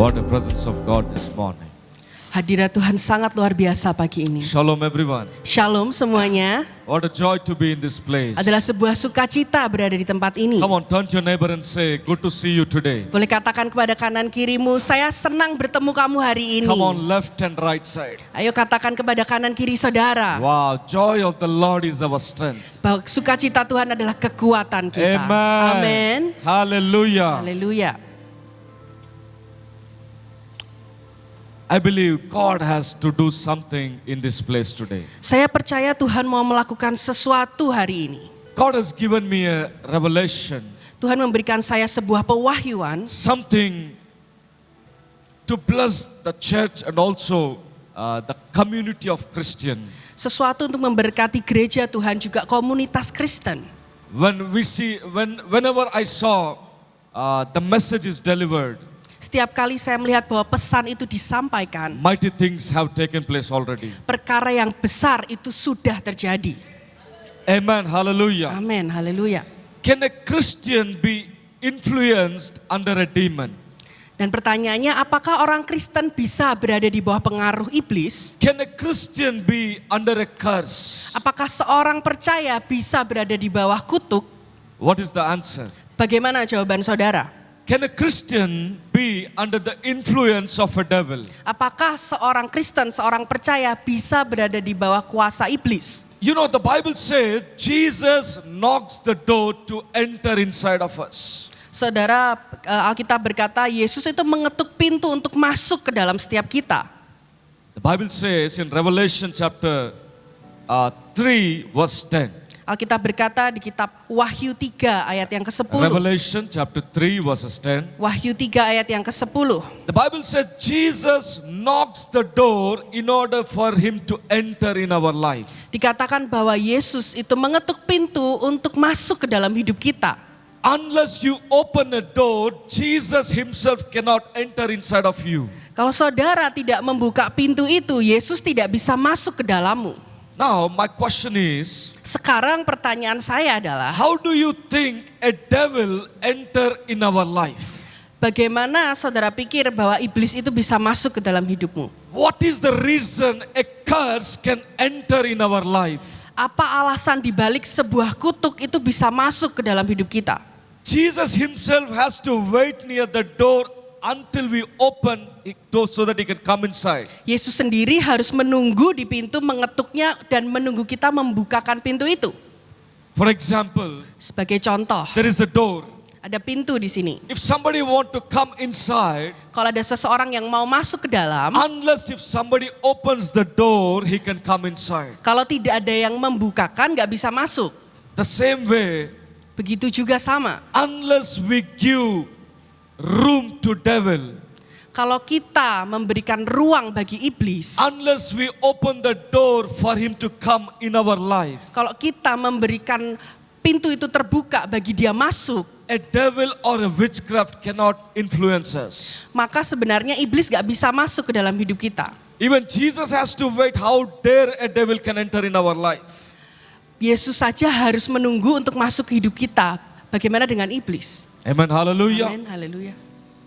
What a presence of God this morning. Hadirat Tuhan sangat luar biasa pagi ini. Shalom everyone. Shalom semuanya. What a joy to be in this place. Adalah sebuah sukacita berada di tempat ini. Come on, turn to your neighbor and say, good to see you today. Boleh katakan kepada kanan kirimu, saya senang bertemu kamu hari ini. Come on, left and right side. Ayo katakan kepada kanan kiri saudara. Wow, joy of the Lord is our strength. Bahwa sukacita Tuhan adalah kekuatan kita. Amen. Amen. Hallelujah. Haleluya. I believe God has to do something in this place today. Saya percaya Tuhan mau melakukan sesuatu hari ini. God has given me a revelation. Tuhan memberikan saya sebuah pewahyuan. Something to bless the church and also the community of Christian. Sesuatu untuk memberkati gereja Tuhan juga komunitas Kristen. Whenever I saw the message is delivered, Setiap kali saya melihat bahwa pesan itu disampaikan, mighty things have taken place already. perkara yang besar itu sudah terjadi. Amen, hallelujah. Amin, haleluya. Can a Christian be influenced under a demon? Dan pertanyaannya, apakah orang Kristen bisa berada di bawah pengaruh iblis? Can a Christian be under a curse? Apakah seorang percaya bisa berada di bawah kutuk? What is the answer? Bagaimana jawaban saudara? Can a Christian be under the influence of a devil? Apakah seorang Kristen, seorang percaya bisa berada di bawah kuasa iblis? You know, the Bible says Jesus knocks the door to enter inside of us. Saudara, Alkitab berkata Yesus itu mengetuk pintu untuk masuk ke dalam setiap kita. The Bible says in Revelation chapter 3 verse 10. Alkitab berkata di kitab Wahyu 3 ayat yang ke-10. Revelation chapter 3 verses 10. Wahyu 3 ayat yang ke-10. The Bible says Jesus knocks the door in order for him to enter in our life. Dikatakan bahwa Yesus itu mengetuk pintu untuk masuk ke dalam hidup kita. Unless you open a door, Jesus himself cannot enter inside of you. Kalau saudara tidak membuka pintu itu, Yesus tidak bisa masuk ke dalammu. Now my question is, Sekarang pertanyaan saya adalah, how do you think a devil enter in our life? bagaimana saudara pikir bahwa iblis itu bisa masuk ke dalam hidupmu? What is the reason a curse can enter in our life? Apa alasan dibalik sebuah kutuk itu bisa masuk ke dalam hidup kita? Jesus himself has to wait near the door until we open it so that he can come inside. Yesus sendiri harus menunggu di pintu, mengetuknya dan menunggu kita membukakan pintu itu. For example, Sebagai contoh, there is a door. ada pintu di sini. If somebody want to come inside, Kalau ada seseorang yang mau masuk ke dalam, unless if somebody opens the door, he can come inside. kalau tidak ada yang membukakan, gak bisa masuk. The same way, Begitu juga sama. unless we give room to devil, Kalau kita memberikan ruang bagi iblis, unless we open the door for him to come in our life, kalau kita memberikan pintu itu terbuka bagi dia masuk, a devil or a witchcraft cannot influence us. maka sebenarnya iblis gak bisa masuk ke dalam hidup kita. Even Jesus has to wait. How dare a devil can enter in our life? Yesus saja harus menunggu untuk masuk ke hidup kita. Bagaimana dengan iblis? Amen, hallelujah. Amin, haleluya.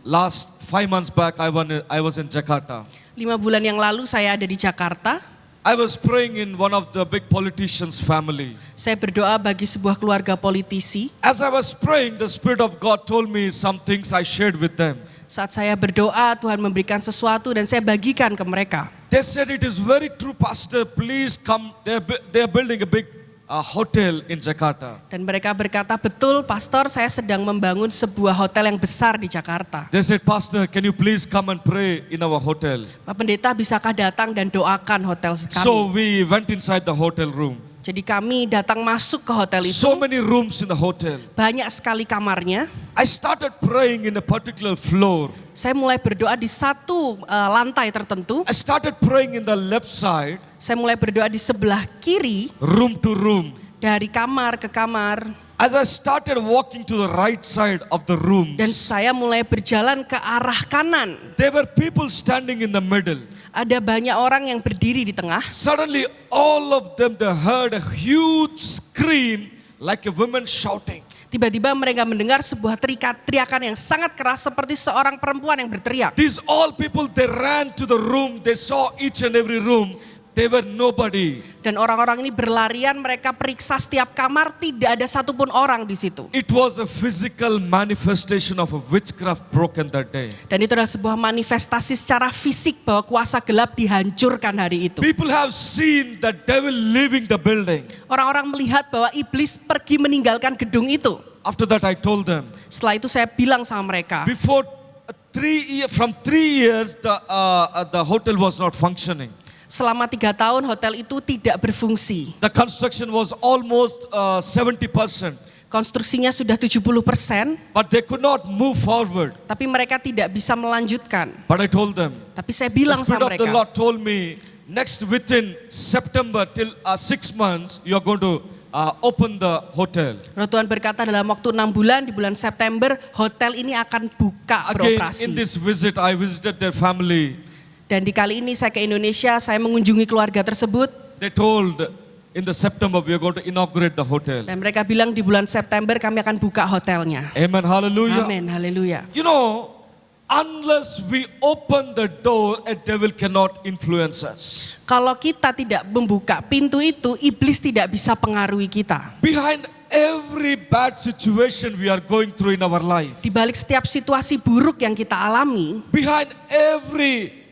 Last 5 months back, I was in Jakarta. 5 bulan yang lalu saya ada di Jakarta. I was praying in one of the big politicians' family. Saya berdoa bagi sebuah keluarga politisi. As I was praying, the Spirit of God told me some things. I shared with them. Saat saya berdoa, Tuhan memberikan sesuatu dan saya bagikan ke mereka. They said, it is very true, Pastor. Please come. They are building a big hotel in Jakarta. Dan mereka berkata, betul Pastor, saya sedang membangun sebuah hotel yang besar di Jakarta. They said, Pastor, can you please come and pray in our hotel? Pak Pendeta, bisakah datang dan doakan hotel kami? So we went inside the hotel room. Jadi kami datang masuk ke hotel itu. So many rooms in the hotel. Banyak sekali kamarnya. I started praying in a particular floor. Saya mulai berdoa di satu lantai tertentu. I started praying in the left side, Saya mulai berdoa di sebelah kiri, room to room. dari kamar ke kamar. As I started walking to the right side of the rooms, Dan saya mulai berjalan ke arah kanan. there were people standing in the middle. Ada banyak orang yang berdiri di tengah. Suddenly all of them, they heard a huge scream like a woman shouting. Tiba-tiba mereka mendengar sebuah teriakan yang sangat keras seperti seorang perempuan yang berteriak. These all people, they ran to the room, they saw each and every room, they were nobody. Dan orang-orang ini berlarian, mereka periksa setiap kamar, tidak ada satupun orang di situ. It was a physical manifestation of a witchcraft broken that day. Dan itu adalah sebuah manifestasi secara fisik bahwa kuasa gelap dihancurkan hari itu. People have seen the devil leaving the building. Orang-orang melihat bahwa iblis pergi meninggalkan gedung itu. After that I told them, Setelah itu saya bilang sama mereka, before 3 years, the hotel was not functioning. selama 3 tahun hotel itu tidak berfungsi. The construction was almost 70%, Konstruksinya sudah 70%, but they could not move forward. tapi mereka tidak bisa melanjutkan. But I told them, Tapi saya the bilang Spirit sama of the mereka, Lord told me, next within September till 6 months, you are going to open the hotel. Roh Tuhan berkata dalam waktu 6 bulan, di bulan September, hotel ini akan buka Again, beroperasi. in this visit, I visited their family. Dan di kali ini saya ke Indonesia, saya mengunjungi keluarga tersebut. They told, in the September, we are going to inaugurate the hotel. Dan mereka bilang di bulan September kami akan buka hotelnya. Amen, hallelujah. Amin, haleluya. You know, unless we open the door, a devil cannot influence us. Kalau kita tidak membuka pintu itu, iblis tidak bisa pengaruhi kita. Behind every bad situation we are going through in our life, Di balik setiap situasi buruk yang kita alami, behind every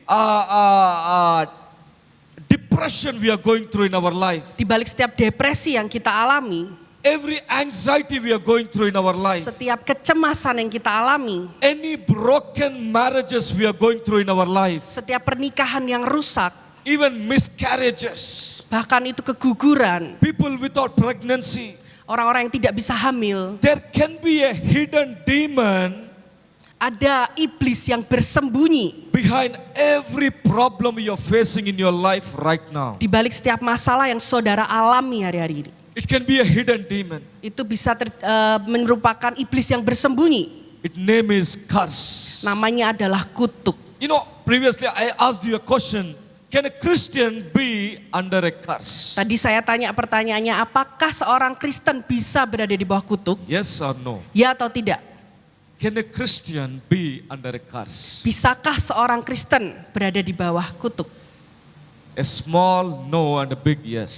depression we are going through in our life, di balik setiap depresi yang kita alami, every anxiety we are going through in our life, setiap kecemasan yang kita alami, any broken marriages we are going through in our life, setiap pernikahan yang rusak, even miscarriages, bahkan itu keguguran, people without pregnancy, orang-orang yang tidak bisa hamil, there can be a hidden demon ada iblis yang bersembunyi behind every problem you're facing in your life right now. di balik setiap masalah yang saudara alami hari-hari ini. It can be a hidden demon. Itu bisa merupakan iblis yang bersembunyi. Its name is curse. Namanya adalah kutuk. You know, previously I asked you a question. Can a Christian be under a curse? Tadi saya tanya pertanyaannya, apakah seorang Kristen bisa berada di bawah kutuk? Yes or no? Ya atau tidak? Can a Christian be under a curse? Bisakah seorang Kristen berada di bawah kutuk? A small no and a big yes.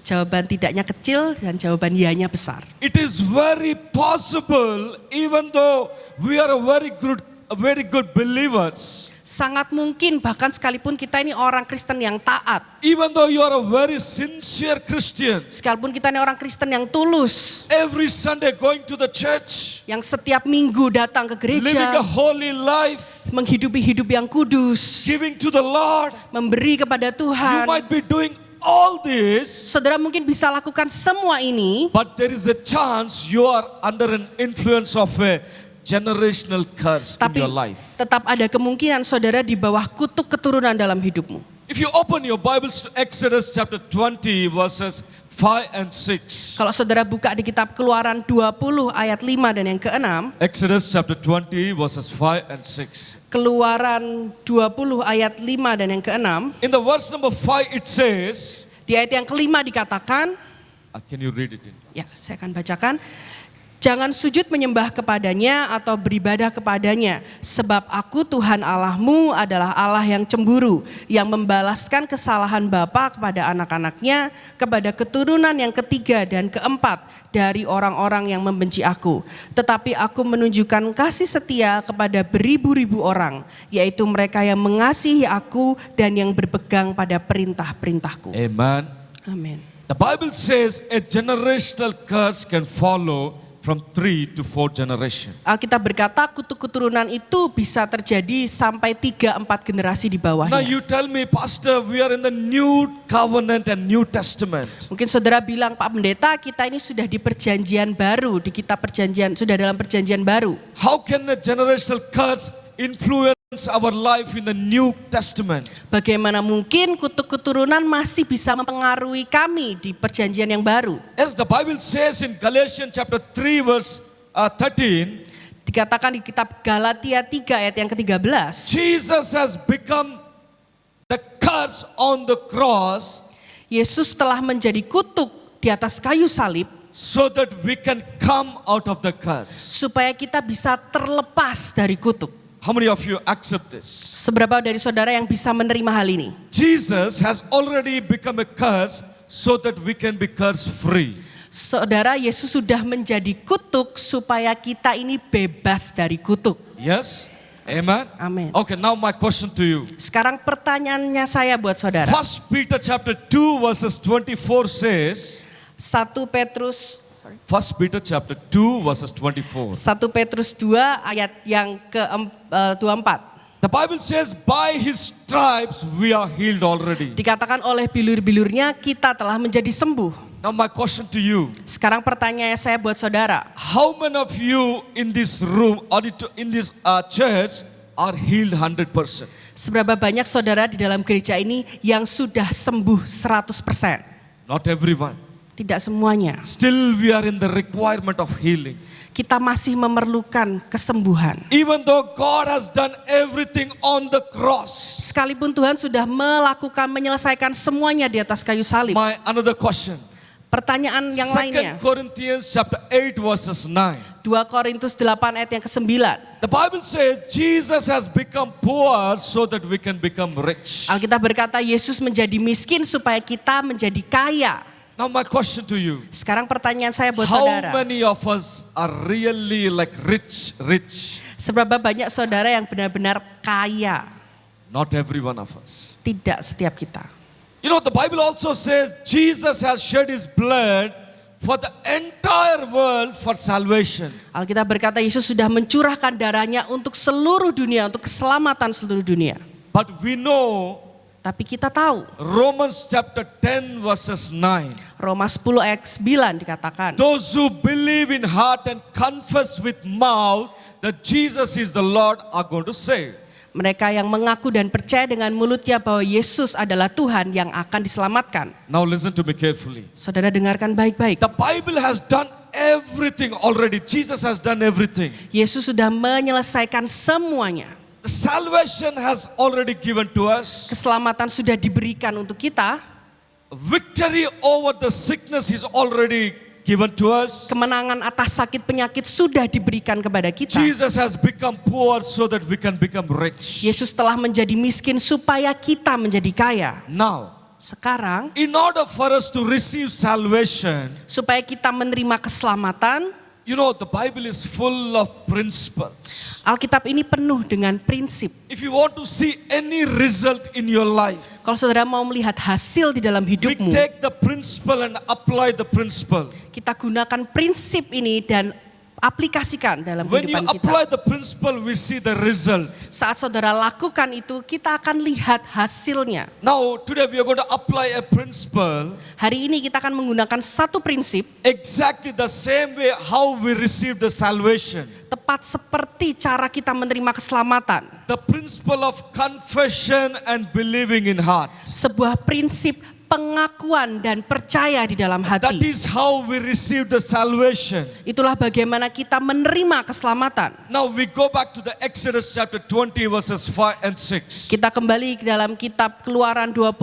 Jawaban tidaknya kecil dan jawaban iyanya besar. It is very possible, even though we are very good believers. Sangat mungkin bahkan sekalipun kita ini orang Kristen yang taat. Even though you are a very sincere Christian, Sekalipun kita ini orang Kristen yang tulus. every Sunday going to the church, Yang setiap minggu datang ke living a gereja. holy life, Menghidupi hidup yang kudus. giving to the Lord, Memberi kepada you Tuhan. might be doing all this, Saudara mungkin bisa lakukan semua ini. but there is a chance you are under an influence of a generational curse Tapi in your life. tetap ada kemungkinan saudara di bawah kutuk keturunan dalam hidupmu. If you open your Bibles to Exodus chapter 20 verses 5 and 6. Kalau saudara buka di kitab Keluaran 20 ayat 5 dan yang ke-6. Exodus chapter 20 verses 5 and 6. Keluaran 20 ayat 5 dan yang ke-6. In the verse number 5 it says, Di ayat yang kelima dikatakan, can you read it in? ya saya akan bacakan. Jangan sujud menyembah kepadanya atau beribadah kepadanya, sebab aku Tuhan Allahmu adalah Allah yang cemburu, yang membalaskan kesalahan bapa kepada anak-anaknya, kepada keturunan yang ketiga dan keempat dari orang-orang yang membenci aku. Tetapi aku menunjukkan kasih setia kepada beribu-ribu orang, yaitu mereka yang mengasihi aku dan yang berpegang pada perintah-perintahku. Amen. Amin. The Bible says a generational curse can follow from 3 to 4 generation. Alkitab berkata kutuk keturunan itu bisa terjadi sampai 3-4 generasi di Now bawahnya. you tell me, Pastor, we are in the New Covenant and New Testament. Mungkin saudara bilang, Pak Pendeta, kita ini sudah di perjanjian baru, di kitab perjanjian, sudah dalam perjanjian baru. How can a generational curse influence our life in the New Testament? Bagaimana mungkin kutuk keturunan masih bisa mempengaruhi kami di perjanjian yang baru? As the Bible says in Galatians chapter 3 verse 13, Dikatakan di kitab Galatia 3 ayat yang ke-13, Jesus has become the curse on the cross Yesus telah menjadi kutuk di atas kayu salib so that we can come out of the curse. supaya kita bisa terlepas dari kutuk. How many of you accept this? Seberapa dari saudara yang bisa menerima hal ini? Jesus has already become a curse so that we can be curse free. Saudara, Yesus sudah menjadi kutuk supaya kita ini bebas dari kutuk. Yes? Amen? Amin. Okay, now my question to you. Sekarang pertanyaannya saya buat saudara. 1 Peter chapter 2 verses 24 says, 1 Petrus 1 Peter chapter 2 verses 24. 1 Petrus 2 ayat yang ke-24. The Bible says, by his stripes we are healed already. Dikatakan oleh bilur-bilurnya kita telah menjadi sembuh. Now my question to you, Sekarang pertanyaan saya buat saudara. how many of you in this room or in this church are healed 100%? Seberapa banyak saudara di dalam gereja ini yang sudah sembuh 100%? Not everyone. Tidak semuanya. Still we are in the requirement of healing. Kita masih memerlukan kesembuhan. Even though God has done everything on the cross. Sekalipun Tuhan sudah menyelesaikan semuanya di atas kayu salib. My another question. Pertanyaan yang 2 lainnya. Corinthians chapter 8 verses 9. 2 Korintus 8 ayat yang ke-9. The Bible says Jesus has become poor so that we can become rich. Alkitab berkata Yesus menjadi miskin supaya kita menjadi kaya. Now my question to you. Sekarang pertanyaan saya buat How saudara. many of us are really like rich? Seberapa banyak saudara yang benar-benar kaya? Not every one of us. Tidak setiap kita. You know, the Bible also says Jesus has shed his blood for the entire world for salvation. Alkitab berkata Yesus sudah mencurahkan darahnya untuk seluruh dunia, untuk keselamatan seluruh dunia. But we know Tapi kita tahu, Romans chapter 10 verses 9. Roma 10 ayat 9 dikatakan, Those who believe in heart and confess with mouth that Jesus is the Lord are going to save. mereka yang mengaku dan percaya dengan mulutnya bahwa Yesus adalah Tuhan yang akan diselamatkan. Now listen to me carefully. Saudara dengarkan baik-baik. The Bible has done everything already. Jesus has done everything. Yesus sudah menyelesaikan semuanya. The salvation has already given to us. Keselamatan sudah diberikan untuk kita. Victory over the sickness is already given to us. Kemenangan atas sakit penyakit sudah diberikan kepada kita. Jesus has become poor so that we can become rich. Yesus telah menjadi miskin supaya kita menjadi kaya. Now, Sekarang, in order for us to receive salvation, supaya kita menerima keselamatan, you know, the Bible is full of principles. Alkitab ini penuh dengan prinsip. If you want to see any result in your life, Kalau saudara mau melihat hasil di dalam we hidupmu, take the principle and apply the principle. kita gunakan prinsip ini dan aplikasikan dalam When you kehidupan kita. apply the principle, we see the result. Saat saudara lakukan itu, kita akan lihat hasilnya. Now, today we are going to apply a principle Hari ini kita akan menggunakan satu prinsip, exactly the same way how we receive the salvation. tepat seperti cara kita menerima keselamatan. The principle of confession and believing in heart. Sebuah prinsip pengakuan dan percaya di dalam That hati. is how we receive the salvation. Itulah bagaimana kita menerima keselamatan. Now we go back to the Exodus chapter 20 verses 5 and 6. Kita kembali ke dalam kitab Keluaran 20.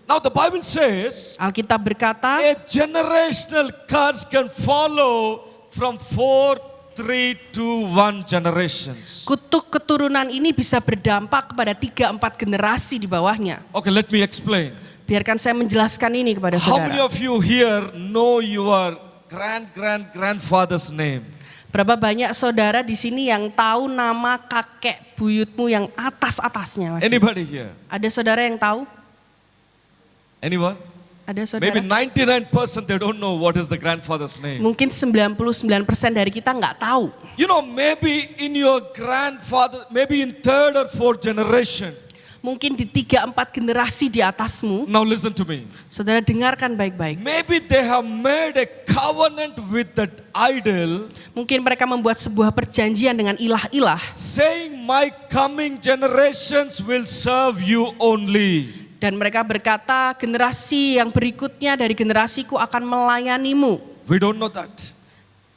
Now the Bible says Alkitab berkata, a generational curse can follow from 4, 3 to 1 generations. kutuk keturunan ini bisa berdampak kepada 3-4 generasi di bawahnya. Okay, let me explain. Biarkan saya menjelaskan ini kepada How many saudara. of you here know your grandfather's name? Berapa banyak saudara di sini yang tahu nama kakek buyutmu yang atas-atasnya? Anybody here? Ada saudara yang tahu? Anyone? Ada Maybe saudara? 99% they don't know what is the grandfather's name. Mungkin 99% dari kita nggak tahu. You know, maybe in your grandfather, maybe in third or fourth generation. Mungkin di 3-4 generasi di atasmu. Now listen to me. Saudara dengarkan baik-baik. Maybe they have made a covenant with that idol, Mungkin mereka membuat sebuah perjanjian dengan ilah-ilah. saying my coming generations will serve you only. Dan mereka berkata generasi yang berikutnya dari generasiku akan melayanimu. We don't know that.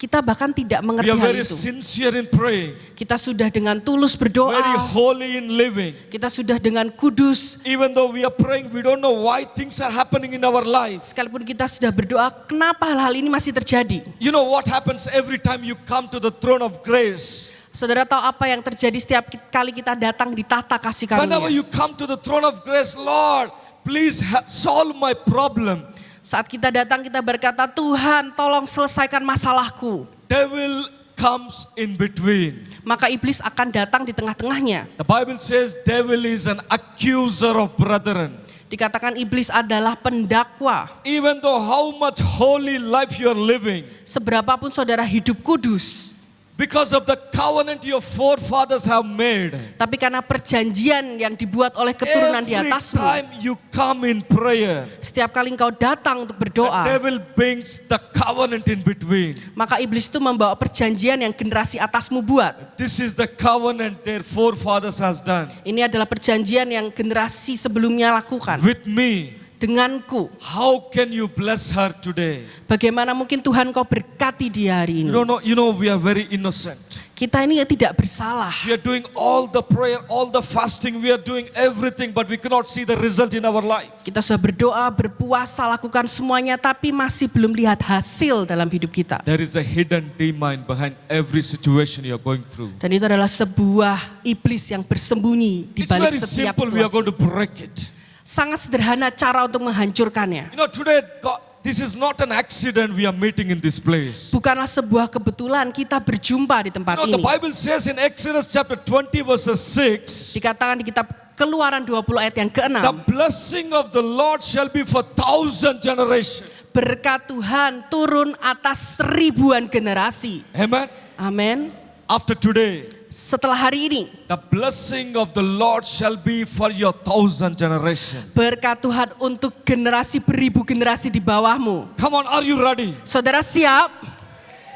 Kita bahkan tidak We mengerti are hal very itu. sincere in praying, Kita sudah dengan tulus very berdoa. holy in living. Kita sudah dengan kudus. Even though we are praying, we don't know why things are happening in our lives. Sekalipun kita sudah berdoa, kenapa hal-hal ini masih terjadi? You know what happens every time you come to the throne of grace? Saudara tahu apa yang terjadi setiap kali kita datang di tahta kasih Whenever karunia? you come to the throne of grace, Lord, please solve my problem. Saat kita datang kita berkata, Tuhan tolong selesaikan masalahku. Devil comes in between. Maka iblis akan datang di tengah-tengahnya. The Bible says devil is an accuser of brethren. Dikatakan iblis adalah pendakwa. Even though how much holy life you are living, Seberapapun saudara hidup kudus, because of the covenant your forefathers have made, tapi karena perjanjian yang dibuat oleh keturunan di every atasmu, time you come in prayer, setiap kali engkau datang untuk the berdoa, devil brings the covenant in between. maka iblis itu membawa perjanjian yang generasi atasmu buat. This is the covenant their forefathers has done Ini adalah perjanjian yang generasi sebelumnya lakukan. with me. Denganku, How can you bless her today? bagaimana mungkin Tuhan kau berkati dia hari ini? You know we are very innocent. Kita ini tidak bersalah. We are doing all the prayer, all the fasting, we are doing everything, but we cannot see the result in our life. Kita sudah berdoa, berpuasa, lakukan semuanya, tapi masih belum lihat hasil dalam hidup kita. There is a hidden demon behind every situation you are going through. Dan itu adalah sebuah iblis yang bersembunyi di It's balik very setiap simple, we are going situasi. to break it. Sangat sederhana cara untuk menghancurkannya. You know, today, God, this is not an accident we are meeting in this place. Bukanlah sebuah kebetulan kita berjumpa di tempat You know, the ini. Bible says in Exodus chapter 20 verses 6, Dikatakan di kitab Keluaran 20 ayat yang the ke-6. blessing of the Lord shall be for 1,000 generations. Berkat Tuhan turun atas ribuan generasi. Amen. Amin. After today, Setelah hari ini, the blessing of the Lord shall be for your 1,000 generation. berkat Tuhan untuk generasi beribu generasi di bawahmu. Come on, are you ready? Saudara siap?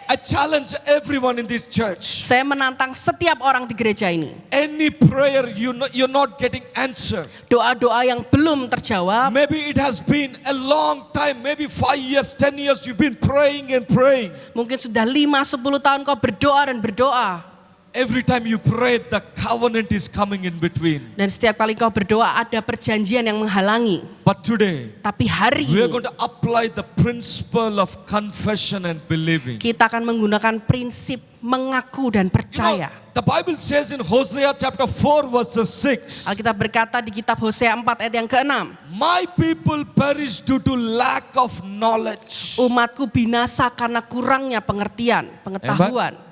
I challenge everyone in this church. Saya menantang setiap orang di gereja ini. Any prayer you're not getting answered. Doa-doa yang belum terjawab, Maybe it has been a long time, maybe 5 years, 10 years you've been praying and praying. mungkin sudah 5-10 tahun kau berdoa dan berdoa. Every time you pray, the covenant is coming in between. Dan setiap kali kau berdoa ada perjanjian yang menghalangi. But today, Tapi hari we are ini going to apply the principle of confession and believing. kita akan menggunakan prinsip mengaku dan You know, percaya. the Bible says in Hosea chapter 4 verses 6, Alkitab berkata di kitab Hosea 4 ayat yang ke-6. my people perish due to lack of knowledge. Umatku binasa karena kurangnya pengertian, pengetahuan.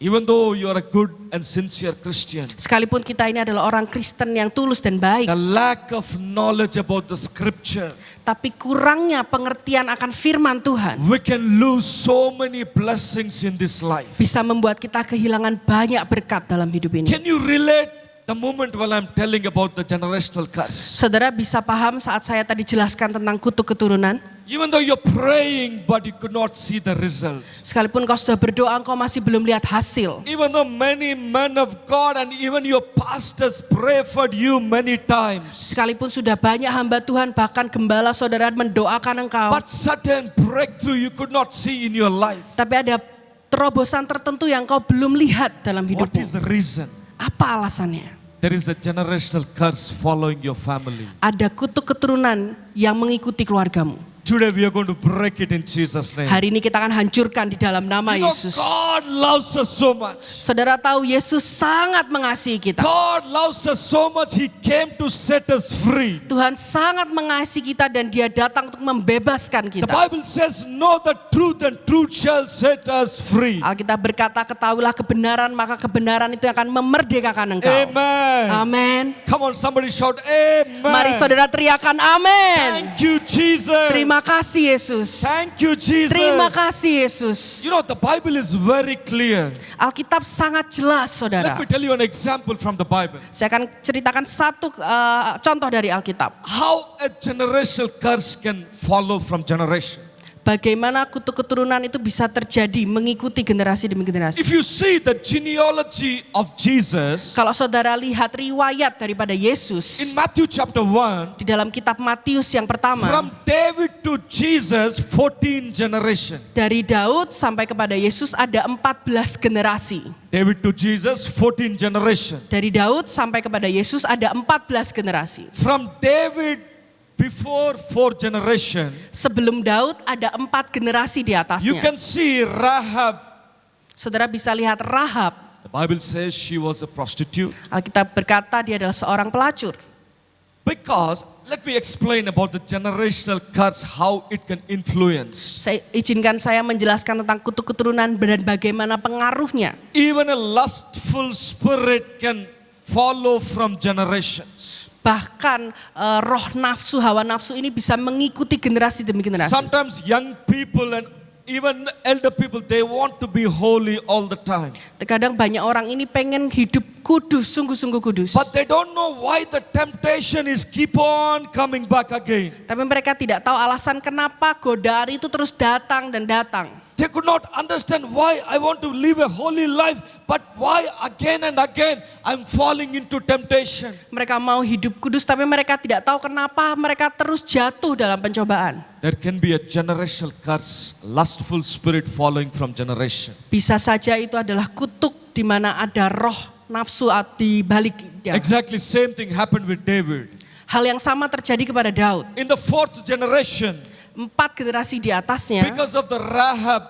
Even though you are a good and sincere Christian, Sekalipun kita ini adalah orang Kristen yang tulus dan baik. the lack of knowledge about the scripture, Tapi kurangnya pengertian akan firman Tuhan we can lose so many blessings in this life. bisa membuat kita kehilangan banyak berkat dalam hidup ini. Can you relate the moment while I'm telling about the generational curse? Saudara bisa paham saat saya tadi jelaskan tentang kutuk keturunan? Even though you're praying but you could not see the result. Sekalipun kau sudah berdoa, engkau masih belum lihat hasil. Even though many men of God and even your pastors pray for you many times. Sekalipun sudah banyak hamba Tuhan, bahkan gembala saudara mendoakan engkau. But certain breakthrough you could not see in your life. Tapi ada terobosan tertentu yang kau belum lihat dalam What is hidupmu. the reason? Apa alasannya? There is a generational curse following your family. Ada kutuk keturunan yang mengikuti keluargamu. Today we are going to break it in Jesus' name. Hari ini kita akan hancurkan di dalam nama You know, Yesus. God loves us so much. Saudara tahu Yesus sangat mengasihi kita. God loves us so much, He came to set us free. Tuhan sangat mengasihi kita dan Dia datang untuk membebaskan The kita. Bible says, know the truth and truth shall set us free. Alkitab berkata, ketahuilah kebenaran, maka kebenaran itu akan memerdekakan engkau. Amen. Amin. Come on, somebody shout, Amen. Mari saudara teriakan amin. Thank you, Jesus. Terima kasih Yesus. Thank you, Jesus. Terima kasih Yesus. You know, the Bible is very clear. Alkitab sangat jelas Let saudara. me tell you an example from the Bible. Saya akan ceritakan satu contoh dari Alkitab. How a generational curse can follow from generation. Bagaimana kutuk keturunan itu bisa terjadi mengikuti generasi demi generasi. If you see the genealogy of Jesus Kalau saudara lihat riwayat daripada Yesus in Matthew chapter 1, di dalam kitab Matius yang pertama, from David to to Jesus 14 generation. Dari Daud sampai kepada Yesus ada 14 generasi. David to Jesus 14 generation. Dari Daud sampai kepada Yesus ada 14 generasi. From David before 4 generation, Sebelum Daud ada 4 generasi di you atasnya. can see Rahab. Saudara bisa lihat Rahab. The Bible says she was a prostitute. Alkitab berkata dia adalah seorang pelacur. Because, let me explain about the generational curse, how it can influence. Izinkan saya menjelaskan tentang kutuk keturunan dan bagaimana pengaruhnya. Even a lustful spirit can follow from generations. Bahkan roh nafsu, hawa nafsu ini bisa mengikuti generasi demi generasi. Sometimes young people and even elder people, they want to be holy all the time. Terkadang banyak orang ini pengen hidup kudus, sungguh-sungguh kudus. But they don't know why the temptation is keep on coming back again. Tapi mereka tidak tahu alasan kenapa godaan itu terus datang dan datang. They could not understand why I want to live a holy life, but why again and again I'm falling into temptation. Mereka mau hidup kudus tapi mereka tidak tahu kenapa mereka terus jatuh dalam pencobaan. There can be a generational curse, lustful spirit following from generation. Bisa saja itu adalah kutuk di mana ada roh nafsu di baliknya. Exactly same thing happened with David. Hal yang sama terjadi kepada Daud. In the 4th generation, 4 generasi di atasnya, because of the Rahab,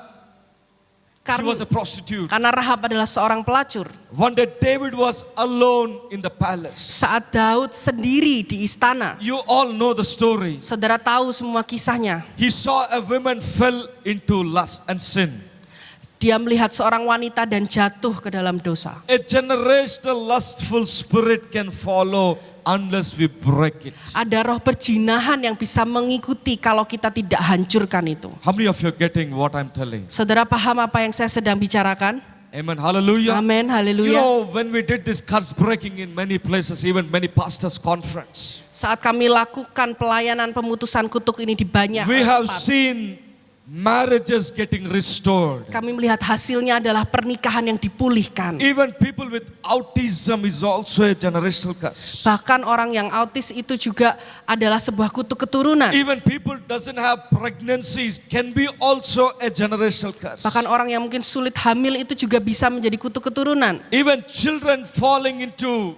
she was a prostitute. karena Rahab adalah seorang pelacur. One day David was alone in the palace. Saat Daud sendiri di istana, You all know the story. saudara tahu semua kisahnya. He saw a woman fell into lust and sin. Dia melihat seorang wanita dan jatuh ke dalam dosa. A generational lustful spirit can follow unless we break it. Ada roh perjinahan yang bisa mengikuti kalau kita tidak hancurkan itu. How many of you are getting what I'm telling? Saudara paham apa yang saya sedang bicarakan? Amen. Hallelujah. Amin, You haleluya. know, when we did this curse breaking in many places, even many pastors' conference, Saat kami lakukan pelayanan pemutusan kutuk ini di banyak we have tempat, seen marriages getting restored. kami melihat hasilnya adalah pernikahan yang dipulihkan. Even people with autism is also a generational curse. Bahkan orang yang autis itu juga adalah sebuah kutuk keturunan. Even people doesn't have pregnancies can be also a generational curse. Bahkan orang yang mungkin sulit hamil itu juga bisa menjadi kutuk keturunan. Even children falling into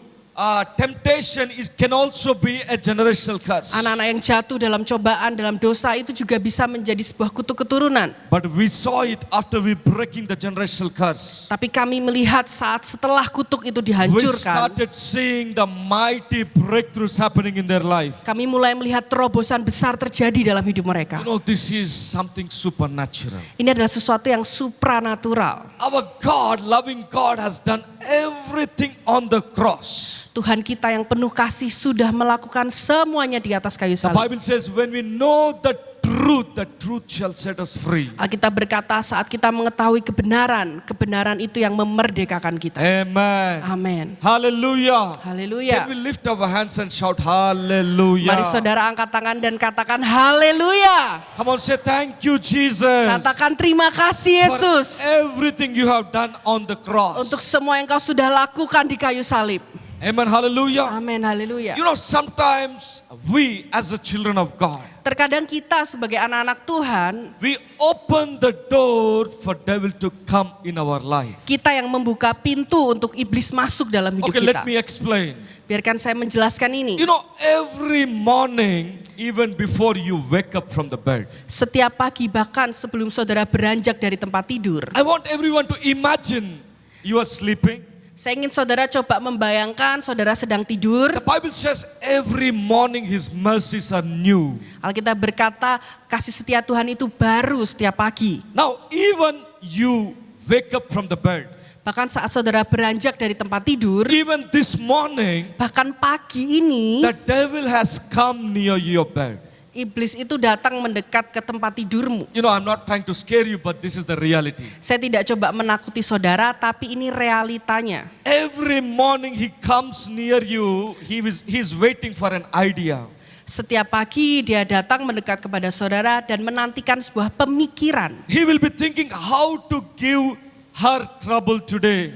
temptation can also be a generational curse. Anak-anak yang jatuh dalam cobaan, dalam dosa itu juga bisa menjadi sebuah kutuk keturunan. But we saw it after we breaking the generational curse. Tapi kami melihat saat setelah kutuk itu We dihancurkan, started seeing the mighty breakthroughs happening in their life. kami mulai melihat terobosan besar terjadi dalam hidup mereka. You know, this is something supernatural. Ini adalah sesuatu yang supranatural. Our God, loving God, has done everything on the cross. Tuhan kita yang penuh kasih sudah melakukan semuanya di atas kayu The salib. Bible says, when we know the truth shall set us free. Alkitab berkata saat kita mengetahui kebenaran, kebenaran itu yang memerdekakan kita. Amen. Amin. Hallelujah. Haleluya. Can we lift our hands and shout hallelujah? Mari saudara angkat tangan dan katakan haleluya. Come on, say thank you, Jesus. Katakan terima kasih For Yesus everything you have done on the cross. untuk semua yang kau sudah lakukan di kayu salib. Amen. Hallelujah. Amin, haleluya. You know, sometimes we as the children of God, Terkadang kita sebagai anak-anak Tuhan, we open the door for devil to come in our life. kita yang membuka pintu untuk iblis masuk dalam hidup Okay, kita. let me explain. Biarkan saya menjelaskan ini. You know, every morning, even before you wake up from the bed, Setiap pagi bahkan sebelum saudara beranjak dari tempat tidur, I want everyone to imagine you are sleeping. saya ingin saudara coba membayangkan saudara sedang tidur. The Bible says every morning his mercies are new. Alkitab berkata kasih setia Tuhan itu baru setiap pagi. Now, even you wake up from the bed, Bahkan saat saudara beranjak dari tempat tidur, even this morning, bahkan pagi ini, the devil has come near your bed. iblis itu datang mendekat ke tempat tidurmu. You know, I'm not trying to scare you, but this is the reality. Saya tidak coba menakuti saudara, tapi ini realitanya. Every morning he comes near you, he's waiting for an idea. Setiap pagi dia datang mendekat kepada saudara dan menantikan sebuah pemikiran. He will be thinking how to give her trouble today.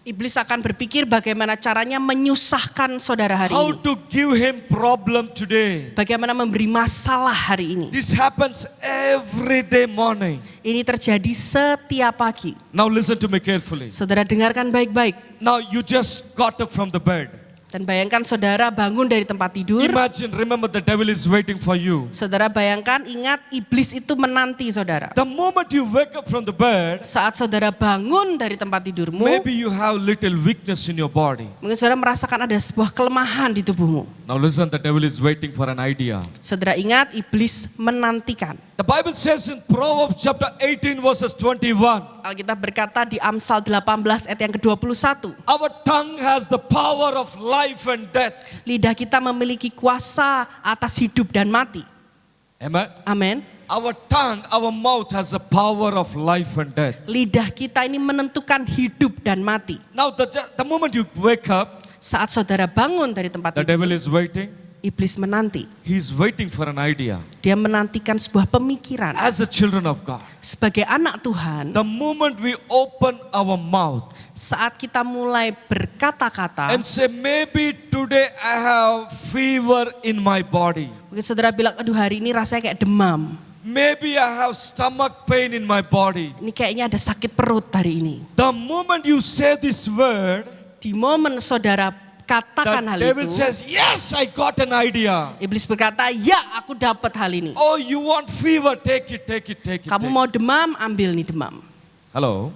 Iblis akan berpikir bagaimana caranya menyusahkan saudara hari How ini. to give him problem today. Bagaimana memberi masalah hari ini. This happens every day morning. Ini terjadi setiap pagi. Now listen to me carefully. Saudara dengarkan baik-baik. Now you just got up from the bed. Dan bayangkan saudara bangun dari tempat tidur. Imagine, remember the devil is waiting for you. Saudara bayangkan, ingat iblis itu menanti saudara. The moment you wake up from the bed, Saat saudara bangun dari tempat tidurmu, maybe you have little weakness in your body. mungkin saudara merasakan ada sebuah kelemahan di tubuhmu. Now listen, the devil is waiting for an idea. Saudara ingat, iblis menantikan. The Bible says in Proverbs chapter 18 verses 21, Alkitab berkata di Amsal 18 ayat yang ke-21. our tongue has the power of life and death. Lidah kita memiliki kuasa atas hidup dan mati. Amen. Amin. Our tongue, our mouth has the power of life and death. Lidah kita ini menentukan hidup dan mati. Now the moment you wake up, Saat saudara bangun dari tempat the tidur, devil is waiting. iblis menanti. He's waiting for an idea. Dia menantikan sebuah pemikiran. As the children of God, Sebagai anak Tuhan, the moment we open our mouth saat kita mulai berkata-kata, and say, maybe today I have fever in my body. mungkin saudara bilang, aduh hari ini rasanya kayak demam. Maybe I have stomach pain in my body. Ini kayaknya ada sakit perut hari ini. The moment you say this word, Di momen saudara katakan hal the devil itu, says, yes, I got an idea. iblis berkata, ya aku dapat hal ini. Oh, you want fever? Take it, take it, take it. Kamu take it. mau demam, ambil nih demam. Hello?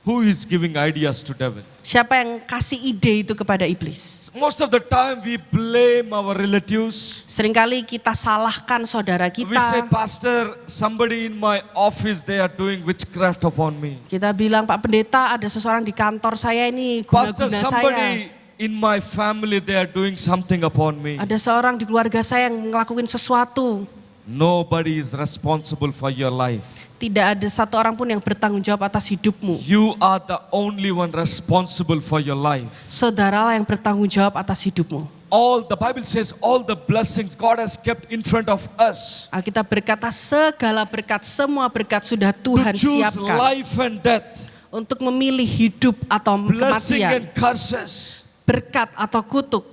Who is giving ideas to devil? Siapa yang kasih ide itu kepada iblis? Most of the time we blame our relatives. Seringkali kita salahkan saudara We say, kita. Pastor, somebody in my office, they are doing witchcraft upon me. Kita bilang, Pak Pendeta, ada seseorang di kantor saya ini Pastor, guna-guna saya. somebody in my family, they are doing something upon me. Ada seorang di keluarga saya yang ngelakuin sesuatu. Nobody is responsible for your life. Tidak ada satu orang pun yang bertanggung jawab atas hidupmu. You are the only one responsible for your life. Saudaralah yang bertanggung jawab atas hidupmu. All the Bible says all the blessings God has kept in front of us Alkitab berkata segala berkat, semua berkat sudah to Tuhan choose siapkan life and death, untuk memilih hidup atau blessing kematian, and curses. berkat atau kutuk.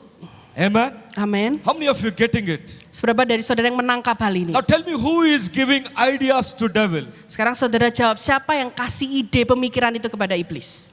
Amen. Amin. How many of you getting it? Seberapa dari saudara yang menangkap hal ini? Now tell me, who is giving ideas to devil? Sekarang saudara jawab, siapa yang kasih ide pemikiran itu kepada iblis?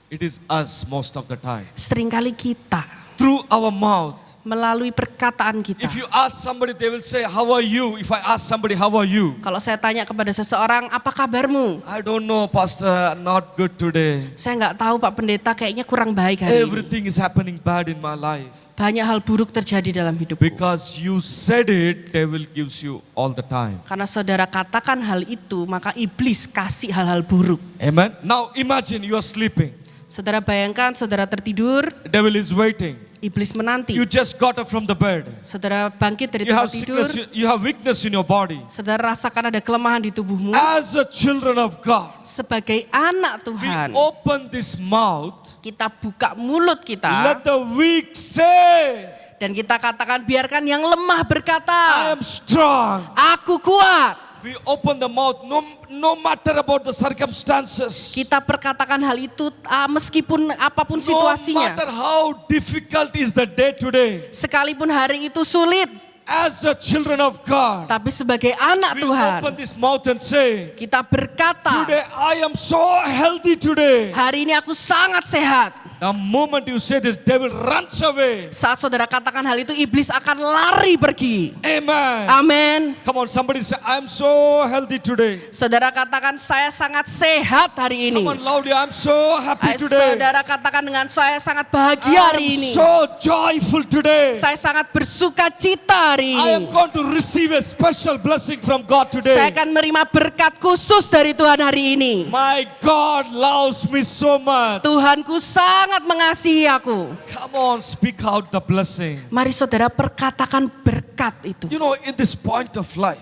It is us most of the time. Seringkali kita, Through our mouth. melalui perkataan kita. If you ask somebody, they will say, how are you? If I ask somebody, how are you? Kalau saya tanya kepada seseorang, apa kabarmu? I don't know, Pastor, not good today. Saya nggak tahu Pak Pendeta, kayaknya kurang baik hari ini. Everything is happening bad in my life. Banyak hal buruk terjadi dalam hidupku. Because you said it, devil gives you all the time. Karena saudara katakan hal itu, maka iblis kasih hal-hal buruk. Amen. Now imagine you are sleeping. Saudara bayangkan, saudara tertidur, Devil is waiting. iblis menanti. You just got up from the bed. Saudara bangkit dari You have tempat tidur, sickness, you have weakness in your body. saudara rasakan ada kelemahan di tubuhmu. As a children of God, Sebagai anak we Tuhan, open this mouth. kita buka mulut kita Let the weak say, dan kita katakan, biarkan yang lemah I berkata, am strong. aku kuat. We open the mouth no matter about the circumstances. Kita perkatakan hal itu meskipun apapun No situasinya. matter how difficult is the day today. Sekalipun hari itu sulit, As the children of God, tapi sebagai anak we Tuhan, open this mouth and say, kita berkata, today I am so healthy today. hari ini aku sangat sehat. The moment you say this, devil runs away. Saat saudara katakan hal itu, iblis akan lari pergi. Amen. Amin. Come on, somebody say, I'm so healthy today. Saudara katakan, saya sangat sehat hari ini. Come on, loudly, I'm so happy Ayo, today. saudara katakan dengan saya sangat bahagia hari I'm ini. so joyful today. Saya sangat bersuka cita hari I am ini. going to receive a special blessing from God Saya today. akan menerima berkat khusus dari Tuhan hari ini. My God loves me so much. Tuhanku sangat mengasihi aku. Come on, speak out the blessing. Mari saudara perkatakan berkat itu. You know, in this point of life,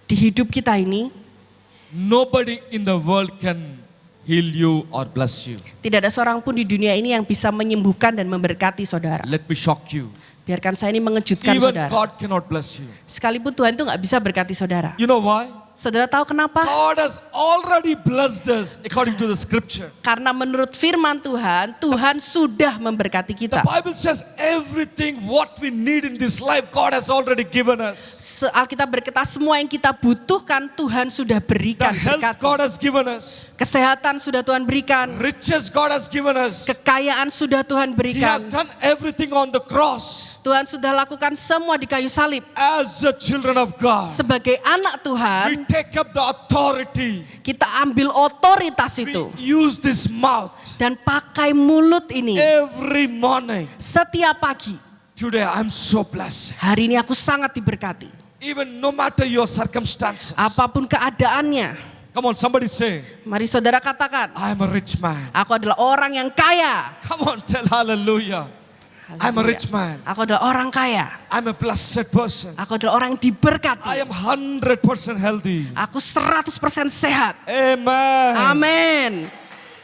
Di hidup kita ini, nobody in the world can heal you or bless you. tidak ada seorang pun di dunia ini yang bisa menyembuhkan dan memberkati saudara. Let me shock you. Biarkan saya ini mengejutkan Even saudara. God cannot bless you. Sekalipun Tuhan itu nggak bisa berkati saudara. You know why? Saudara tahu kenapa? God has already blessed us according to the scripture. Karena menurut firman Tuhan, Tuhan sudah memberkati The kita. Bible says everything what we need in this life, God has already given us. Alkitab berkata semua yang kita butuhkan Tuhan sudah The berikan health berkat. God has given us. Kesehatan sudah Tuhan berikan. Riches God has given us. Kekayaan sudah Tuhan He berikan. has done everything on the cross. Tuhan sudah lakukan semua di kayu salib. As the children of God, Sebagai anak we Tuhan, take up the authority. kita ambil otoritas We itu. use this mouth Dan pakai mulut ini every morning. setiap pagi. Today I'm so blessed. Hari ini aku sangat diberkati. Even no matter your circumstances. Apapun keadaannya. Come on, somebody say, Mari saudara katakan, I'm a rich man. aku adalah orang yang kaya. Come on, tell hallelujah. I'm a rich man. Aku adalah orang kaya. I'm a blessed person. Aku adalah orang yang diberkati. I am 100% healthy. Aku 100% sehat. Amen. Amin.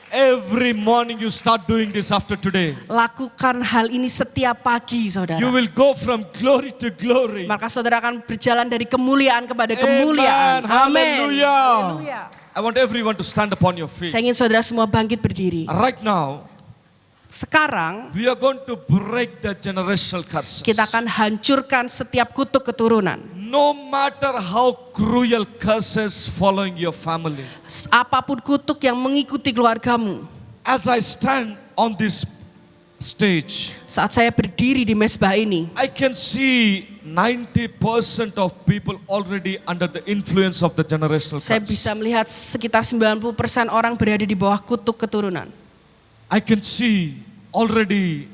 Every morning you start doing this after today. Lakukan hal ini setiap pagi, saudara. You will go from glory to glory. Maka saudara akan berjalan dari kemuliaan kepada kemuliaan. Amen. Amin. Hallelujah. Haleluya. I want everyone to stand upon your feet. Saya ingin saudara semua bangkit berdiri. Right now, Sekarang we are going to break the generational curses. kita akan hancurkan setiap kutuk keturunan. No matter how cruel curses following your family. Apapun kutuk yang mengikuti keluargamu. As I stand on this stage, Saat saya berdiri di mesbah ini, I can see 90% of people already under the influence of the generational saya curse. bisa melihat sekitar 90% orang berada di bawah kutuk keturunan. I can see already,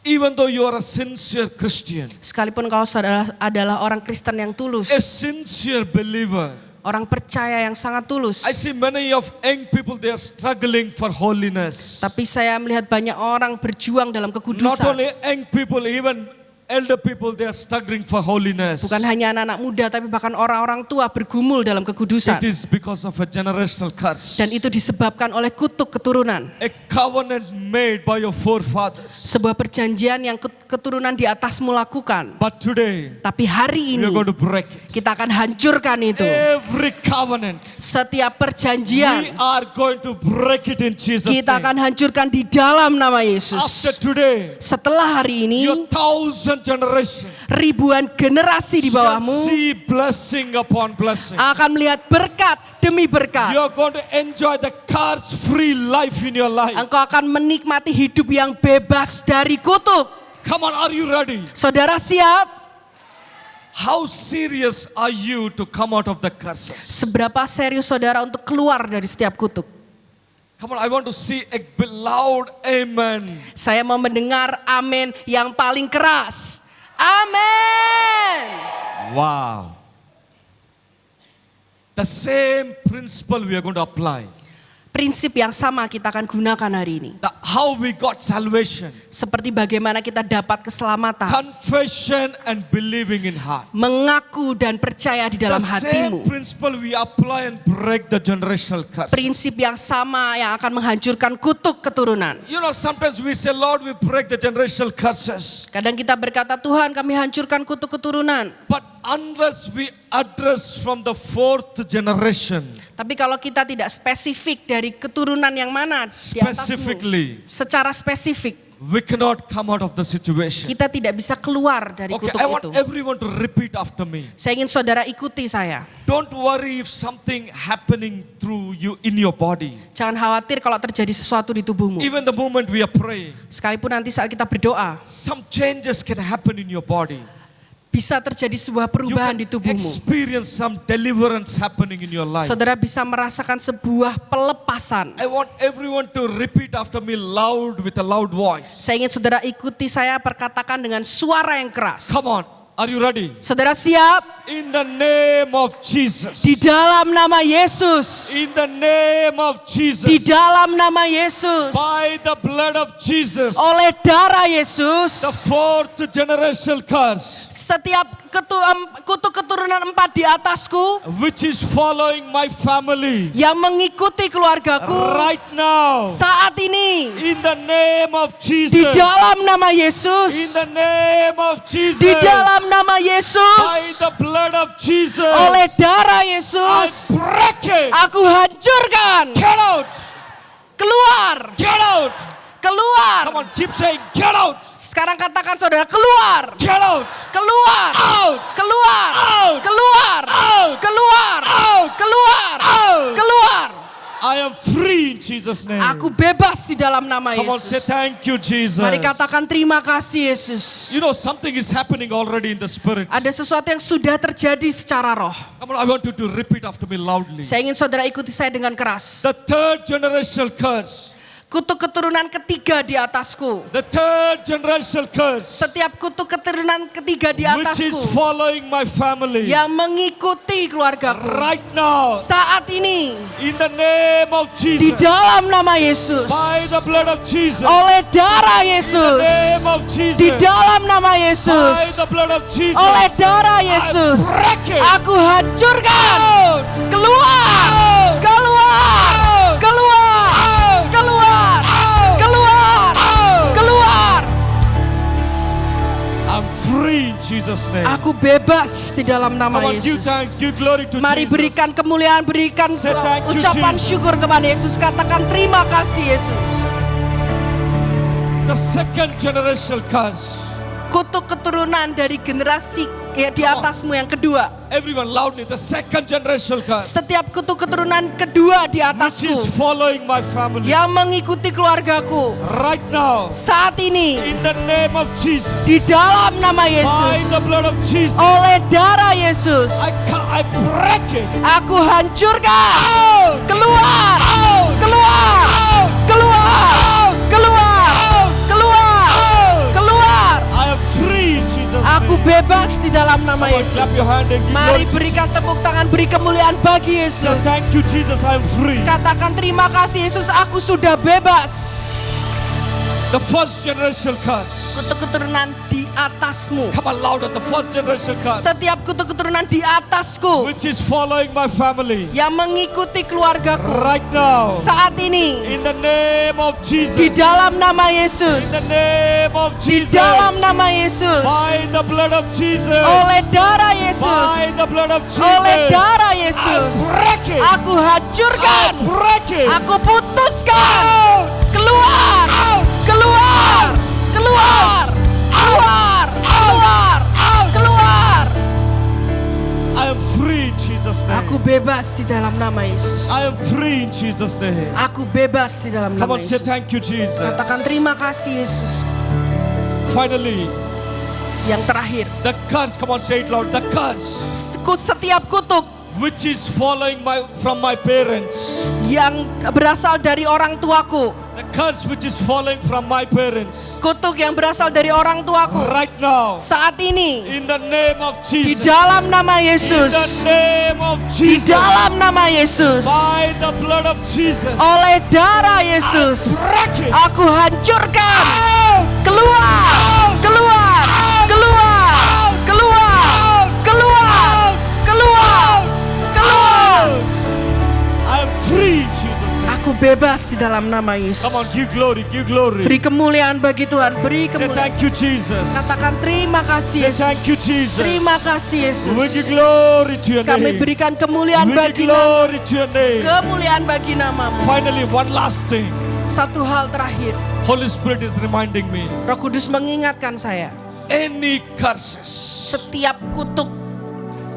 even though you are a sincere Christian, Sekalipun kau saudara adalah orang Kristen yang tulus, a sincere believer, orang percaya yang sangat tulus. I see many of young people, they are struggling for holiness. Tapi saya melihat banyak orang berjuang dalam Not kekudusan. only young people, even elder people, they are struggling for holiness. Bukan hanya anak-anak muda, tapi bahkan orang-orang tua bergumul dalam kekudusan. It is because of a generational curse. Dan itu disebabkan oleh kutuk keturunan. A covenant made by your forefathers. Sebuah perjanjian yang keturunan di atasmu lakukan. But today, Tapi hari we ini are going to break it. kita akan hancurkan itu. Every covenant, Setiap we perjanjian are going to break it in Jesus' kita name. akan hancurkan di dalam nama Yesus. After today, Setelah hari ini, your 1,000 generation ribuan generasi di shall bawahmu see blessing upon blessing. akan melihat berkat demi berkat. You are going to enjoy the curse-free life in your life. Engkau akan menikmati hidup yang bebas dari kutuk. Come on, are you ready? Saudara siap? How serious are you to come out of the curses? Seberapa serius saudara untuk keluar dari setiap kutuk? Come on, I want to see a loud amen. Saya mau mendengar amin yang paling keras. Amin. Wow. The same principle we are going to apply. Prinsip yang sama kita akan gunakan hari ini. How we got salvation. Seperti bagaimana kita dapat keselamatan. Confession and believing in heart. Mengaku dan percaya di The dalam same hatimu. principle we apply and break the generational curse. Prinsip yang sama yang akan menghancurkan kutuk keturunan. You know, sometimes we say, Lord, we break the generational curses. Kadang kita berkata, Tuhan kami hancurkan kutuk keturunan. But unless we address from the fourth generation, Tapi kalau kita tidak spesifik dari keturunan yang mana di atasmu, specifically, secara spesifik, we cannot come out of the situation. kita tidak bisa keluar dari Okay, kutuk I want itu. everyone to repeat after me. Saya ingin saudara ikuti saya. Don't worry if something happening through you in your body. Jangan khawatir kalau terjadi sesuatu di tubuhmu. Even the moment we are praying, Sekalipun nanti saat kita berdoa, some changes can happen in your body. bisa terjadi sebuah You perubahan can di tubuhmu. experience some deliverance happening in your life. Saudara bisa merasakan sebuah pelepasan. I want everyone to repeat after me loud with a loud voice. Saya ingin saudara ikuti saya perkatakan dengan suara yang keras. Come on, are you ready? Saudara siap? In the name of Jesus. Di dalam nama Yesus. In the name of Jesus. Di dalam nama Yesus. By the blood of Jesus. Oleh darah Yesus. The fourth generational curse. Setiap kutuk keturunan 4 di atasku which is following my family yang mengikuti keluargaku right now. saat ini In the name of di Jesus. dalam nama In Yesus, the name of Jesus. di dalam nama By Yesus, the blood of Jesus. oleh darah I Yesus, break it. aku hancurkan. Get out. Keluar, Get out. Come keluar. on, keep saying get out. Sekarang katakan saudara, keluar, Get out. keluar, Out. keluar, Out. keluar, Out. keluar, Out. keluar, Out. keluar. I am free in Jesus' name. Aku bebas di dalam nama Come on, say Yesus. thank you, Jesus. Mari katakan terima kasih Yesus. You know, something is happening already in the spirit. Ada sesuatu yang sudah terjadi secara roh. Come on, I want you to repeat after me loudly. Saya ingin saudara ikuti saya dengan keras. The third generational curse. Kutuk keturunan ketiga di atasku. The third generational curse. Setiap kutuk keturunan ketiga di Which is atasku following my family. yang mengikuti keluargaku Right now. saat ini In the name of di Jesus. dalam nama Yesus, By the blood of Jesus. oleh darah In the Yesus, name of Jesus. di dalam nama By Yesus, the blood of Jesus. oleh darah Yesus, I break it. aku hancurkan. Out. Keluar, Out. keluar, Out. keluar, Out. keluar, Out. keluar, Out. keluar. I'm free in Jesus' name. Aku bebas di dalam nama Come on, give Yesus. thanks, give glory to Mari Jesus. berikan kemuliaan, berikan Say thank you, ucapan Jesus. syukur kepada Yesus. Katakan terima kasih Yesus. The second generational curse. Kutuk keturunan dari generasi di atasmu yang kedua. Everyone loudly. The second generational curse. Setiap kutuk keturunan kedua di Which is atasku following my family. yang mengikuti keluargaku Right now. saat ini In the name of Jesus. di dalam nama By Yesus, the blood of Jesus. oleh darah Yesus, I break it. aku hancurkan. Out. Keluar, Out. keluar, Out. keluar, Out. keluar, Out. keluar, Out. keluar. I am free in Jesus' Aku name. bebas di dalam nama Come on, Yesus. clap your hand and give Mari glory to berikan Jesus. tepuk tangan, beri kemuliaan bagi Say, Yesus. thank you, Jesus. I am free. Katakan terima kasih Yesus, aku sudah bebas. The first generational curse. Kutuk keturunan di atasmu. Come on, louder. The first generational curse. Setiap kutuk keturunan di atasku Which is following my family. yang mengikuti keluargaku Right now. saat ini In the name of Jesus. di dalam nama In the Yesus. name of Di Jesus. dalam nama Yesus. By the blood of Jesus. Oleh darah By Yesus. the blood of Oleh Jesus. darah I Yesus. break it. Aku hancurkan. I break it. Aku putuskan. Out. Keluar. Out. Keluar. Keluar. Keluar. Keluar. Keluar. I am free in Jesus' name. Aku bebas di dalam nama Yesus. I am free in Jesus' name. Aku bebas di dalam Come nama on, say Yesus. thank you, Jesus. Katakan terima kasih Yesus. Finally, Yang terakhir, the curse. Come on, say it loud. The curse setiap kutuk which is following from my parents. yang berasal dari orang tuaku, The curse which is following from my parents. kutuk yang berasal dari orang tuaku Right now. saat ini In the name of di Jesus. dalam nama In Yesus, the name of di Jesus. dalam nama Yesus, By the blood of Jesus. oleh darah Yesus, Break it. aku hancurkan. Out. Keluar, keluar, keluar, keluar, keluar, keluar, keluar. I am free in Jesus' name. Aku bebas di dalam nama Yesus. Come on, give glory, give glory. Beri kemuliaan bagi Tuhan, beri Say kemuliaan. thank you, Jesus. Katakan terima kasih Say Yesus. thank you, Jesus. Terima kasih Yesus. We give glory to your Kami name. berikan kemuliaan We give bagi nama, glory to your name. kemuliaan bagi namamu. Finally, one last thing. Satu hal terakhir, Holy Spirit is reminding me. Roh Kudus mengingatkan saya, Any curses setiap kutuk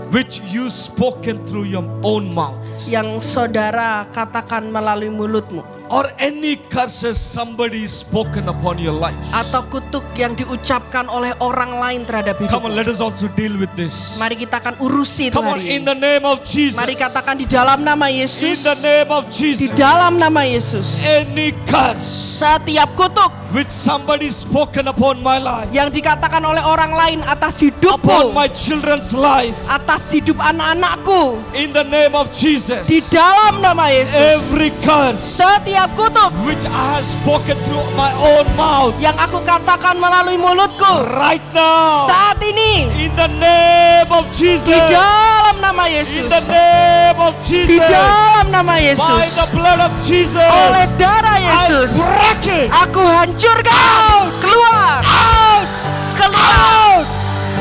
which you spoken through your own mouth, yang saudara katakan melalui mulutmu, or any curses somebody spoken upon your life. atau kutuk yang diucapkan oleh orang lain terhadap Come on, hidupmu. let us also deal with this. Mari kita akan urusi itu Come on, hari in ini. the name of Jesus. Mari katakan di dalam nama In Yesus, the name of di Jesus. dalam nama Yesus, Any curse setiap kutuk which somebody spoken upon my life, yang dikatakan oleh orang lain atas upon hidupku, my children's life, atas hidup anak-anakku, in the name of Jesus. di dalam nama Yesus, Every curse setiap setiap kutuk which I have spoken through my own mouth. yang aku katakan melalui mulutku Right now, saat ini in the name of Jesus, di dalam nama in Yesus, the name of di Jesus, dalam nama by Yesus, the blood of Jesus, oleh darah I Yesus, break it. aku hancurkan. Keluar, Out! keluar,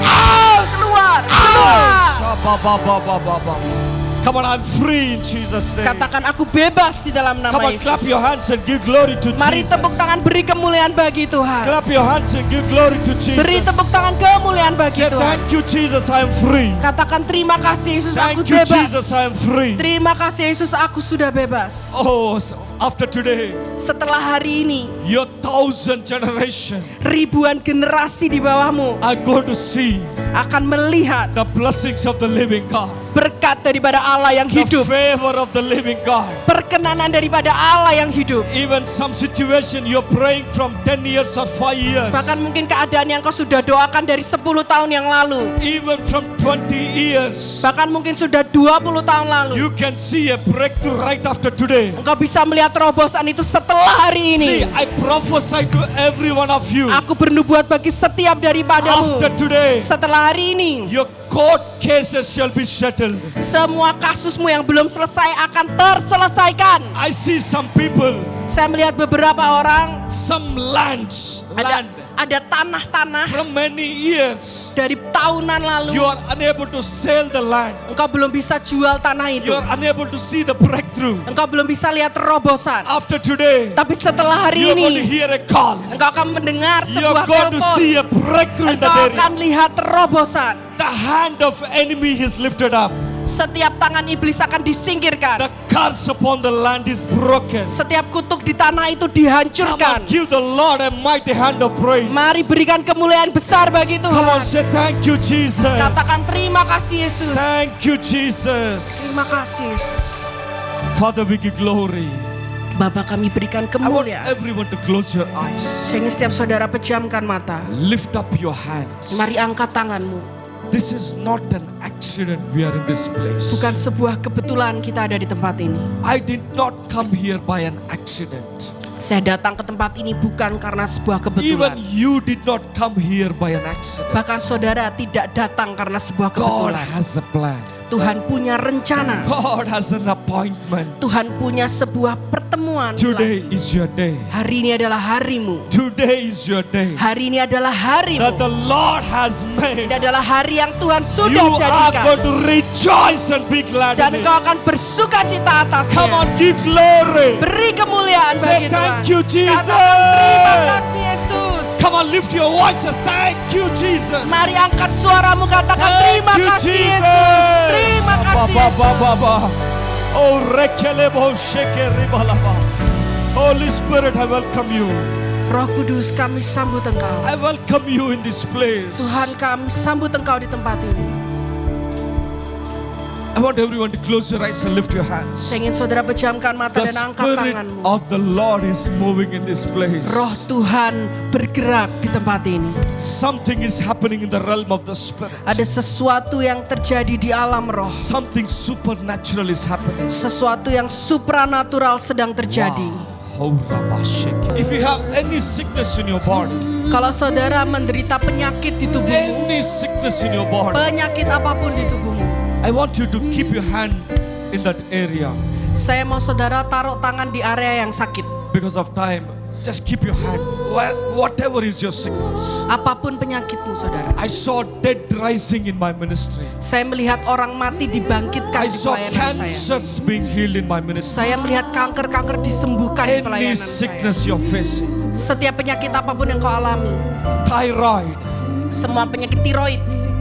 Out! keluar, keluar. Shabba-ba-ba-ba-ba-ba. Come on, I'm free in Jesus' name. Katakan aku bebas di dalam nama Come on, clap Yesus. your hands and give glory to Mari Jesus. tepuk tangan, beri kemuliaan bagi Tuhan. Clap your hands and give glory to Beri Jesus. tepuk tangan kemuliaan bagi Say Tuhan. thank you, Jesus, I am free. Katakan terima kasih Yesus, aku Thank you, Jesus, I bebas. am free. Terima kasih Yesus, aku sudah bebas. Oh, so after today, Setelah hari ini, your 1,000 generation ribuan generasi di bawahmu are going to see akan melihat the blessings of the living God, berkat daripada Allah yang the hidup, favor of the living God. perkenanan daripada Allah yang hidup. Even some situation you're praying from 10 years or 5 years, Bahkan mungkin keadaan yang kau sudah doakan dari 10 tahun yang lalu, even from 20 years, bahkan mungkin sudah 20 tahun lalu, you can see a breakthrough right after today. engkau bisa melihat terobosan itu setelah hari ini. See, I prophesy to every one of you, Aku bernubuat bagi setiap daripadamu. after today, Setelah hari ini, your court cases shall be settled. semua kasusmu yang belum selesai akan terselesaikan. I see some people, Saya melihat beberapa orang, some lands, land ada tanah-tanah from many years. dari tahunan lalu. You are unable to sell the land. Engkau belum bisa jual tanah itu. You are unable to see the breakthrough. Engkau belum bisa lihat terobosan. After today, Tapi setelah hari you are going to ini, hear a call. engkau akan mendengar You are sebuah going to telepon. see a breakthrough in that Engkau area. akan lihat terobosan. The hand of enemy is lifted up. Setiap tangan iblis akan disingkirkan. The curse upon the land is broken. Setiap kutuk di tanah itu Come dihancurkan. on, give the Lord a mighty hand of praise. Mari berikan kemuliaan besar bagi Come on, Tuhan. say thank you, Jesus. Katakan terima kasih Yesus. Thank you, Jesus. Terima kasih Yesus. Father, we give glory. Bapa, kami berikan I want kemuliaan. everyone to close your eyes. Sehingga setiap saudara pejamkan mata. Lift up your hands. Mari angkat tanganmu. This is not an accident we are in this place. Bukan sebuah kebetulan kita ada di tempat ini. I did not come here by an accident. Saya datang ke tempat ini bukan karena sebuah Even kebetulan. you did not come here by an accident. Bahkan saudara tidak datang karena sebuah God kebetulan. has a plan. Tuhan punya rencana. God has an appointment. Tuhan punya sebuah pertemuan. Today is your day. Hari ini adalah harimu. Today is your day Hari ini adalah that harimu. the Lord has made. Ini adalah hari yang Tuhan You sudah are jadikan. going to rejoice and be glad Dan in it. engkau akan bersuka cita Come atasnya. on, give glory. Beri kemuliaan Say bagi Tuhan. thank you, Jesus. Katakan terima kasih Yesus. Come on, lift your voices. Thank you, Jesus. Mari angkat suaramu, katakan terima Thank you, kasih Jesus. Yesus. Terima kasih Ba, ba, Yesus. ba, ba. Oh, rekelebo shekeribalaba. Holy Spirit, I welcome you. Roh Kudus, kami sambut Engkau. I welcome you in this place. Tuhan, kami sambut Engkau di tempat ini. I want everyone to close your eyes and lift your hands. Saya ingin saudara pejamkan mata The dan angkat Spirit tanganmu. of the Lord is moving in this place. Roh Tuhan bergerak di tempat ini. Something is happening in the realm of the Spirit. Ada sesuatu yang terjadi di alam roh. Something supernatural is happening. Sesuatu yang supranatural sedang terjadi. Wow. Oh, Rabashake. If you have any sickness in your body, Kalau saudara menderita penyakit di tubuhmu, any sickness in your body, penyakit apapun di tubuhmu, I want you to keep your hand in that area. saya mau saudara taruh tangan di area yang sakit. Because of time, just keep your hand. Whatever is your sickness. Apapun penyakitmu saudara. I saw dead rising in my ministry. Saya melihat orang mati dibangkitkan I di saw pelayanan saya. cancers being healed in my ministry. Saya melihat kanker-kanker disembuhkan di Any pelayanan saya. sickness you're facing, Setiap penyakit apapun yang kau alami, thyroid, semua penyakit tiroid,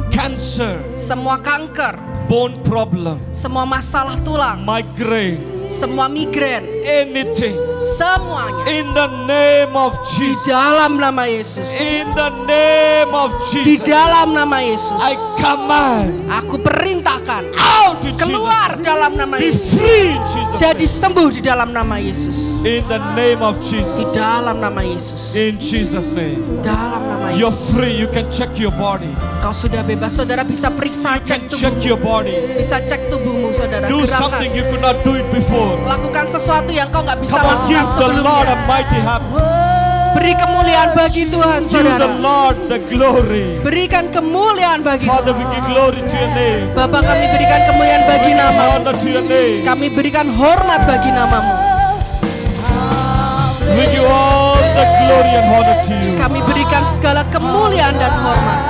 cancer, semua kanker, bone problem, semua masalah tulang, migraine, semua migrain, anything, semuanya in the name of di Jesus. dalam nama Yesus. In the name of Di Jesus, dalam nama Yesus. I command Aku perintahkan out in keluar Jesus. dalam nama Be Yesus. free in Jesus. Jadi sembuh di dalam nama Yesus. In the name of Di Jesus. dalam nama Yesus. In Jesus' name. Dalam nama You're Yesus. free. You can check your body. Kau sudah bebas. Saudara bisa periksa, Can cek check tubuhmu. your body. Bisa cek tubuhmu saudara. Do something Gerakan. you could not do it before. Lakukan sesuatu yang kau nggak bisa Come on, give lakukan the Lord a sebelumnya. mighty hand. Beri kemuliaan bagi Tuhan, Give the saudara. Lord the glory. Berikan kemuliaan bagi Father, we Tuhan. give glory to your name. Bapa, kami berikan kemuliaan We bagi give namamu. honor to your name. Kami berikan hormat bagi namamu. We give all the glory and honor to you. Kami berikan segala kemuliaan dan hormat.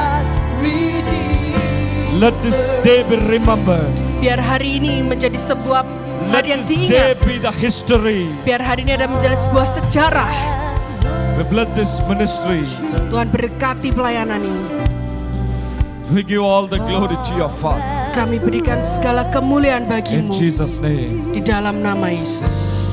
Let this day be remembered. Biar hari ini menjadi sebuah Let hari yang this day diingat. be the history. Biar hari ini ada menjadi sebuah sejarah. We bless this ministry. Tuhan berkati pelayanan ini. We give all the glory to your Father. Kami berikan segala kemuliaan In bagimu. Jesus' name. Di dalam nama Yesus.